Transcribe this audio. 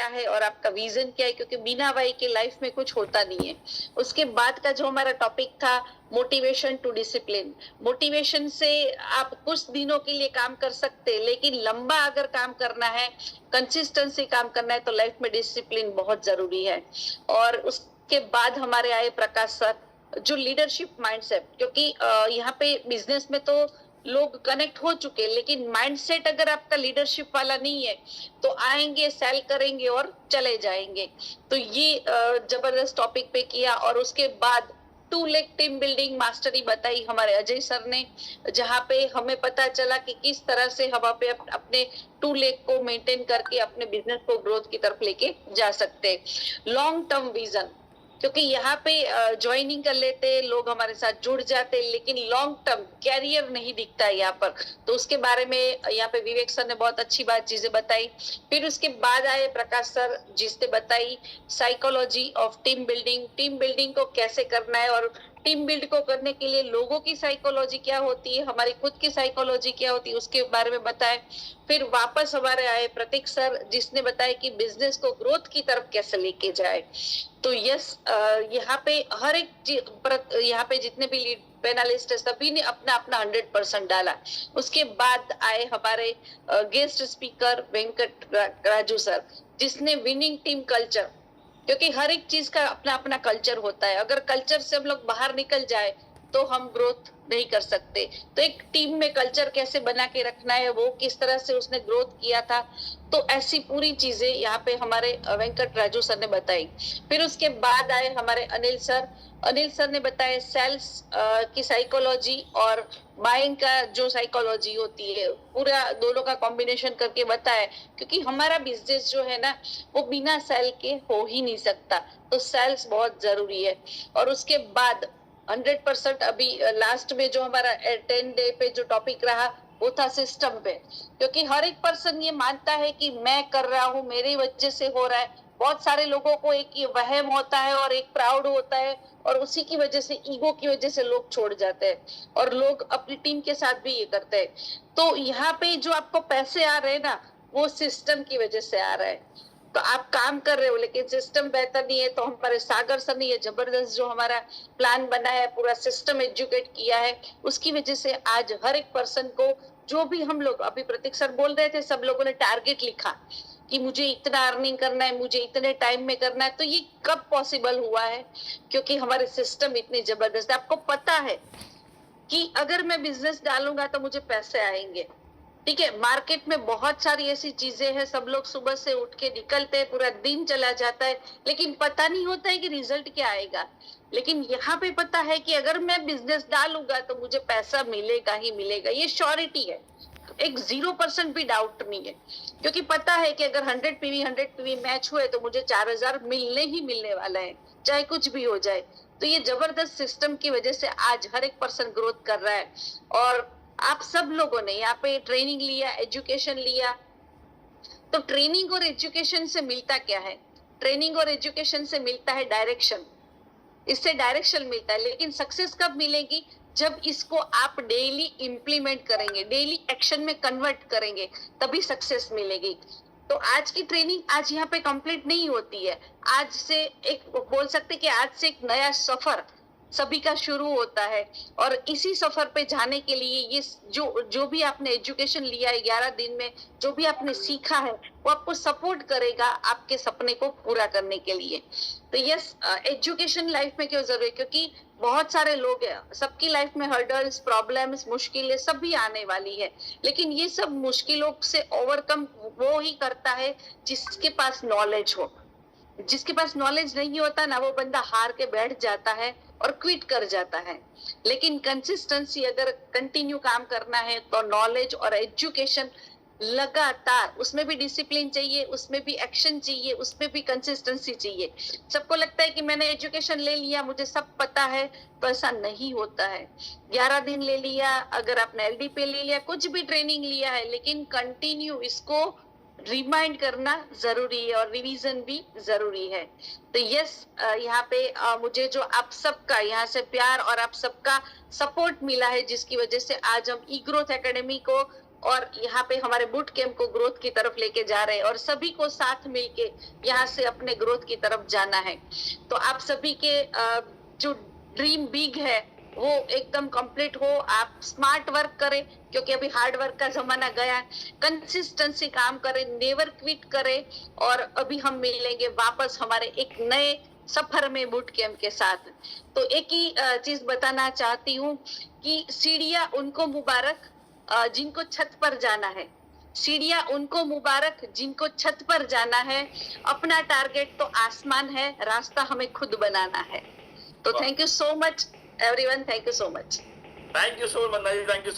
क्या है और आपका विजन क्या है, क्योंकि बिना वाई के लाइफ में कुछ होता नहीं है। उसके बाद का जो हमारा टॉपिक था, मोटिवेशन टू डिसिप्लिन। मोटिवेशन से आप कुछ दिनों के लिए काम कर सकते हैं, लेकिन लंबा अगर काम करना है, कंसिस्टेंसी काम करना है, तो लाइफ में डिसिप्लिन बहुत जरूरी है। और उसके बाद हमारे आए प्रकाश सर, जो लीडरशिप माइंडसेट, क्योंकि यहाँ पे बिजनेस में तो लोग कनेक्ट हो चुके हैं, लेकिन माइंडसेट अगर आपका लीडरशिप वाला नहीं है तो आएंगे, सेल करेंगे और चले जाएंगे। तो ये जबरदस्त टॉपिक पे किया। और उसके बाद 2 लेग टीम बिल्डिंग मास्टरी बताई हमारे अजय सर ने, जहाँ पे हमें पता चला कि किस तरह से हम पे अपने 2 लेग को मेंटेन करके अपने बिजनेस को ग्रोथ की तरफ लेके जा सकते हैं। लॉन्ग टर्म विजन, क्योंकि यहाँ पे ज्वाइनिंग कर लेते लोग, हमारे साथ जुड़ जाते, लेकिन लॉन्ग टर्म कैरियर नहीं दिखता है यहाँ पर। तो उसके बारे में यहाँ पे विवेक सर ने बहुत अच्छी चीजें बताई। फिर उसके बाद आए प्रकाश सर, जिसने बताई psychology of team building, team building को कैसे करना है, और टीम बिल्ड को करने के लिए लोगों की साइकोलॉजी क्या होती है, हमारी खुद की साइकोलॉजी क्या होती है, उसके बारे में बताए। फिर वापस हमारे आए प्रतीक सर, जिसने बताया कि बिजनेस को ग्रोथ की तरफ कैसे लेके जाए। तो यस, यहाँ पे हर एक यहाँ पे जितने भी लीड पैनलिस्ट है, सभी ने अपना अपना 100% डाला। उसके बाद आए हमारे guest speaker Venkat Raju sir, जिसने विनिंग टीम कल्चर, क्योंकि हर एक चीज का अपना अपना कल्चर होता है, अगर कल्चर से हम लोग बाहर निकल जाए तो हम ग्रोथ नहीं कर सकते। तो एक टीम में कल्चर कैसे बना के रखना है, वो किस तरह से उसने ग्रोथ किया था, तो ऐसी पूरी चीजें यहाँ पे हमारे वेंकट राजू सर ने बताई। फिर उसके बाद आए हमारे अनिल सर, अनिल सर ने बताया सेल्स की साइकोलॉजी और बाइंग का जो साइकोलॉजी होती है, पूरा दोनों का कॉम्बिनेशन करके बताया, क्योंकि हमारा बिजनेस जो है ना, वो बिना सेल के हो ही नहीं सकता, तो सेल्स बहुत जरूरी है। और उसके बाद 100% अभी लास्ट में जो हमारा 10 डे पे जो टॉपिक रहा, वो था सिस्टम पे, क्योंकि हर एक पर्सन ये मानता है कि मैं कर रहा हूँ, मेरी वजह से हो रहा है। बहुत सारे लोगों को एक ये वहम होता है और एक प्राउड होता है, और उसी की वजह से, ईगो की वजह से लोग छोड़ जाते हैं, और लोग अपनी टीम के साथ भी ये करते हैं। तो यहाँ पे जो आपको पैसे आ रहे हैं ना, वो सिस्टम की वजह से आ रहा है। तो आप काम कर रहे हो लेकिन सिस्टम बेहतर नहीं है, तो हमारे सागर सर ने ये जबरदस्त जो हमारा प्लान बना है, पूरा सिस्टम एजुकेट किया है, उसकी वजह से आज हर एक पर्सन को, जो भी हम लोग अभी प्रतीक सर बोल रहे थे, सब लोगों ने टारगेट लिखा कि मुझे इतना अर्निंग करना है, मुझे इतने टाइम में करना है। तो ये कब पॉसिबल हुआ है? क्योंकि हमारे सिस्टम इतने जबरदस्त है। आपको पता है कि अगर मैं बिजनेस डालूंगा तो मुझे पैसे आएंगे, ठीक है। मार्केट में बहुत सारी ऐसी चीजें हैं, सब लोग सुबह से उठ के निकलते हैं, पूरा दिन चला जाता है, लेकिन पता नहीं होता है कि रिजल्ट क्या आएगा। लेकिन यहाँ पे पता है कि अगर मैं बिजनेस डालूंगा तो मुझे पैसा मिलेगा ही मिलेगा, ये श्योरिटी है, एक 0% भी डाउट नहीं है। क्योंकि पता है कि अगर 100 PV मैच हुए तो मुझे 4000 मिलने ही मिलने वाला है, चाहे कुछ भी हो जाए। तो ये जबरदस्त सिस्टम की वजह से आज हर एक पर्सन ग्रोथ कर रहा है। और आप सब लोगों ने यहाँ पे ट्रेनिंग लिया, एजुकेशन लिया। तो ट्रेनिंग और एजुकेशन से मिलता क्या है? ट्रेनिंग और एजुकेशन से मिलता है डायरेक्शन, इससे डायरेक्शन मिलता है। लेकिन सक्सेस कब मिलेगी? जब इसको आप डेली इंप्लीमेंट करेंगे, डेली एक्शन में कन्वर्ट करेंगे, तभी सक्सेस मिलेगी। तो आज की ट्रेनिंग आज यहाँ पे कंप्लीट नहीं होती है। आज से एक बोल सकते कि आज से एक नया सफर सभी का शुरू होता है, और इसी सफर पे जाने के लिए ये जो भी आपने एजुकेशन लिया है 11 दिन में, जो भी आपने सीखा है, वो आपको सपोर्ट करेगा आपके सपने को पूरा करने के लिए। तो यस, एजुकेशन लाइफ में क्यों जरूरी है? क्योंकि बहुत सारे लोग हैं, सबकी लाइफ में हर्डल्स, प्रॉब्लम्स, मुश्किलें सभी आने वाली है, लेकिन ये सब मुश्किलों से ओवरकम वो ही करता है जिसके पास नॉलेज हो। जिसके पास नॉलेज नहीं होता ना, वो बंदा हार के बैठ जाता है और क्विट कर जाता है। लेकिन कंसिस्टेंसी अगर कंटिन्यू काम करना है तो नॉलेज और एजुकेशन लगातार, उसमें भी डिसिप्लिन चाहिए, उसमें भी एक्शन चाहिए, उसमें भी कंसिस्टेंसी चाहिए। सबको लगता है कि मैंने एजुकेशन ले लिया, मुझे सब पता है, तो ऐसा नहीं होता है। 11 दिन ले लिया, अगर आपने LDP ले लिया, कुछ भी ट्रेनिंग लिया है, लेकिन कंटिन्यू इसको रिमाइंड करना जरूरी है और रिवीजन भी जरूरी है। तो यस, यहाँ पे मुझे जो आप सबका यहाँ से प्यार और आप सबका सपोर्ट मिला है, जिसकी वजह से आज हम ई ग्रोथ एकेडमी को और यहाँ पे हमारे बूट कैंप को ग्रोथ की तरफ लेके जा रहे हैं और सभी को साथ मिलके यहाँ से अपने ग्रोथ की तरफ जाना है। तो आप सभी के जो ड्रीम बिग है वो एकदम कंप्लीट हो। आप स्मार्ट वर्क करें क्योंकि अभी हार्ड वर्क का जमाना गया है। कंसिस्टेंसी काम करें, नेवर क्विट करें और अभी हम मिलेंगे वापस हमारे एक नए सफर में बूट कैंप के साथ। तो एक ही चीज बताना चाहती हूँ कि सीढ़ियां उनको मुबारक जिनको छत पर जाना है। सीढ़ियां उनको मुबारक जिनको छत पर जाना है। अपना टारगेट तो आसमान है, रास्ता हमें खुद बनाना है। तो thank you so much everyone, thank you so much. Thank you so much, thank you.